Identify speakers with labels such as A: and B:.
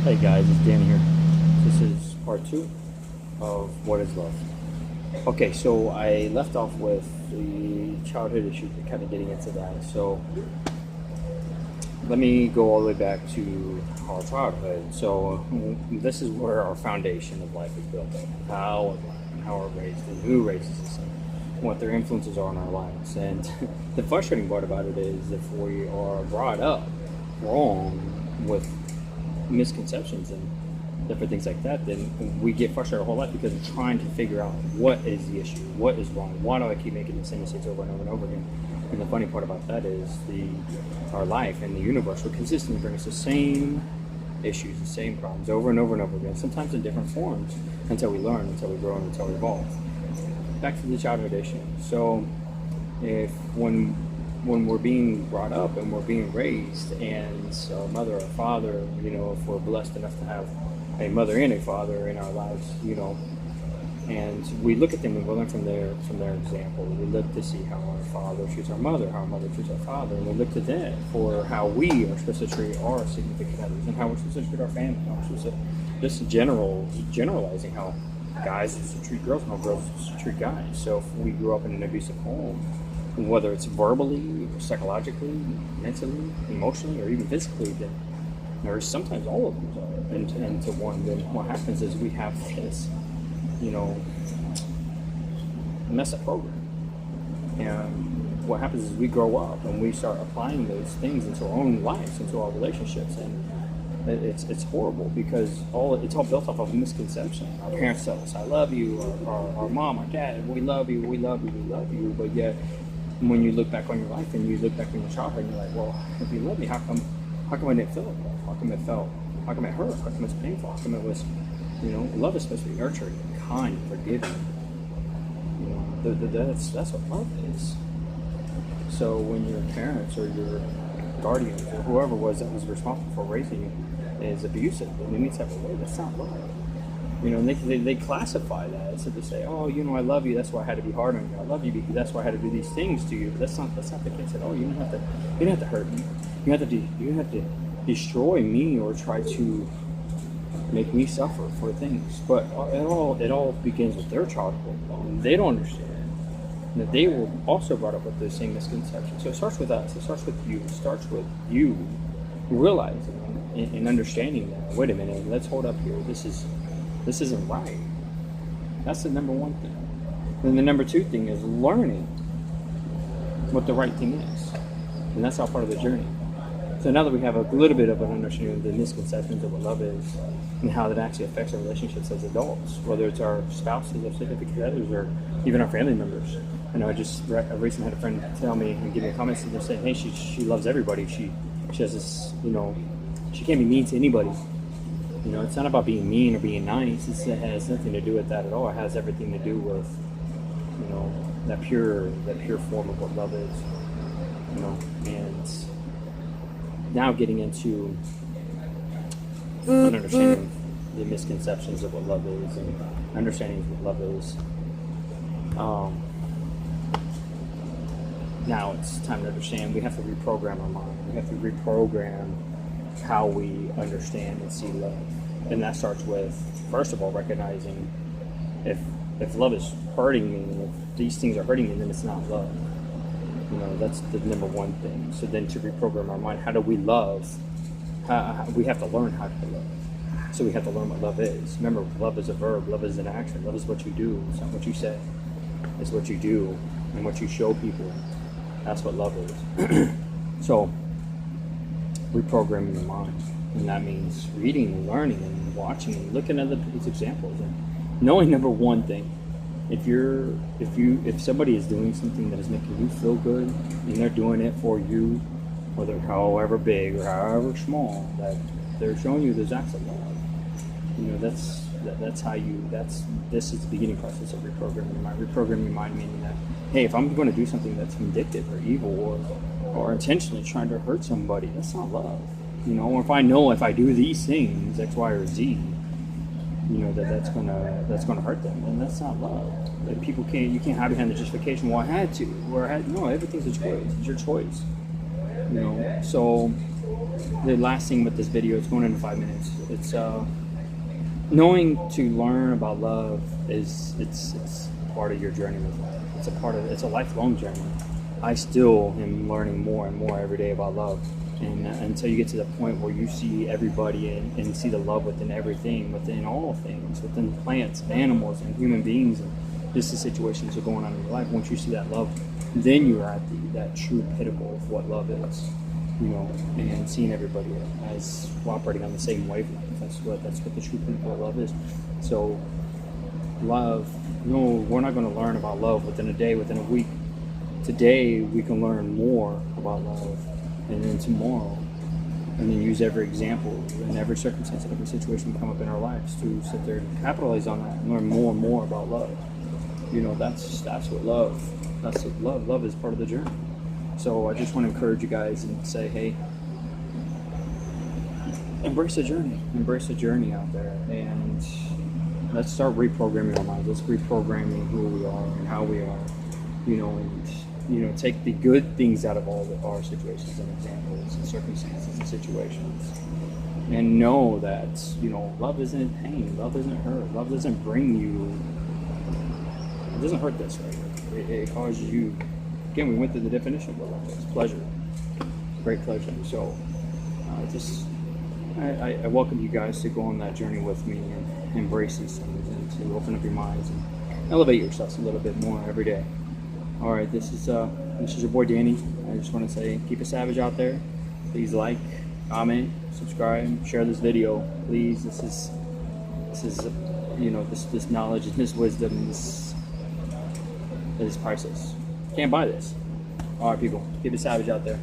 A: Hey guys, it's Dan here. This is part two of What is Love. Okay, so I left off with the childhood issues and kind of getting into that. So let me go all the way back to our childhood. So this is where our foundation of life is built on. How we're raised and who raises us and what their influences are on our lives. And the frustrating part about it is if we are brought up wrong with misconceptions and different things like that, then we get frustrated our whole life because we're trying to figure out what is the issue, what is wrong, why do I keep making the same mistakes over and over and over again. And the funny part about that is our life and the universe will consistently bring us the same issues, the same problems over and over and over again, sometimes in different forms, until we learn, until we grow, and until we evolve. Back to the childhood issue. So if when we're being brought up and we're being raised, and our mother or father, if we're blessed enough to have a mother and a father in our lives, and we look at them and we learn from their example. We look to see how our father treats our mother, how our mother treats our father, and we look to them for how we are supposed to treat our significant others and how we're supposed to treat our family, how we're supposed to just generalizing how guys are supposed to treat girls and how girls are supposed to treat guys. So if we grew up in an abusive home, whether it's verbally, psychologically, mentally, emotionally, or even physically, then or sometimes all of them are into one, then what happens is we have this, mess up program. And what happens is we grow up and we start applying those things into our own lives, into our relationships, and it's horrible because it's all built off of misconception. Our parents tell us, "I love you," or our mom, our dad, "We love you, we love you, we love you," but yet when you look back on your life and you look back on your childhood and you're like, well, if you love me, how come I didn't feel it? How come it hurt? How come it's painful? How come it was, love is supposed to be nurturing, kind, forgiving. That's what love is. So when your parents or your guardians or whoever was that was responsible for raising you is abusive in any type of way, that's not love. And they classify that. So they say, oh, I love you, that's why I had to be hard on you. I love you because that's why I had to do these things to you. But that's not the case at all. You don't have to hurt me. You don't have to destroy me or try to make me suffer for things. But it all begins with their childhood. They don't understand that they were also brought up with the same misconceptions. So it starts with us. It starts with you. It starts with you realizing and understanding that. Wait a minute. Let's hold up here. This isn't right. That's the number one thing. Then the number two thing is learning what the right thing is. And that's all part of the journey. So now that we have a little bit of an understanding of the misconceptions of what love is and how that actually affects our relationships as adults, whether it's our spouses or significant others or even our family members. I know I recently had a friend tell me and give me comments and they're saying, hey, she loves everybody. She has this, she can't be mean to anybody. It's not about being mean or being nice. It has nothing to do with that at all. It has everything to do with, that pure form of what love is. And now getting into an understanding of the misconceptions of what love is and understanding what love is. Now it's time to understand. We have to reprogram our mind. We have to reprogram how we understand and see love. And that starts with, first of all, recognizing if love is hurting me, if these things are hurting me, then it's not love. That's the number one thing. So then to reprogram our mind, how do we love? We have to learn how to love. So we have to learn what love is. Remember, love is a verb. Love is an action. Love is what you do. It's not what you say. It's what you do and what you show people. That's what love is. So reprogramming the mind. And that means reading and learning and watching and looking at other people's examples and knowing number one thing. If somebody is doing something that is making you feel good and they're doing it for you, whether however big or however small, that they're showing you those acts of love. This is the beginning process of reprogramming your mind. Reprogramming your mind meaning that, hey, if I'm going to do something that's vindictive or evil or intentionally trying to hurt somebody, that's not love. Or if I do these things, X, Y, or Z, that's gonna hurt them, and that's not love. Like you can't hide behind the justification. Well, I had to, no, everything's a choice. It's your choice. So the last thing with this video, it's going into 5 minutes. It's knowing to learn about love is it's part of your journey with life. It's a lifelong journey. I still am learning more and more every day about love, and until you get to the point where you see everybody and see the love within everything, within all things, within plants, and animals, and human beings, and just the situations that are going on in your life. Once you see that love, then you're at that true pinnacle of what love is, and seeing everybody as operating on the same wavelength. That's what the true pinnacle of love is. So love, we're not going to learn about love within a day, within a week. Today we can learn more about love, and then tomorrow, and then use every example and every circumstance and every situation come up in our lives to sit there and capitalize on that and learn more and more about love. That's what love. That's what love. Love is part of the journey. So I just want to encourage you guys and say, hey, embrace the journey out there, and let's start reprogramming our minds. Let's reprogramming who we are and how we are, and take the good things out of all of our situations and examples and circumstances and situations, and know that love isn't pain, love isn't hurt, love doesn't bring you. It doesn't hurt this way. It causes you. Again, we went through the definition of what love is: pleasure, great pleasure. So, I welcome you guys to go on that journey with me and embrace these things and to open up your minds and elevate yourselves a little bit more every day. All right, this is your boy Danny. I just want to say, keep it savage out there. Please like, comment, subscribe, share this video, please. This is this knowledge and this wisdom is priceless. Can't buy this. All right, people, keep it savage out there.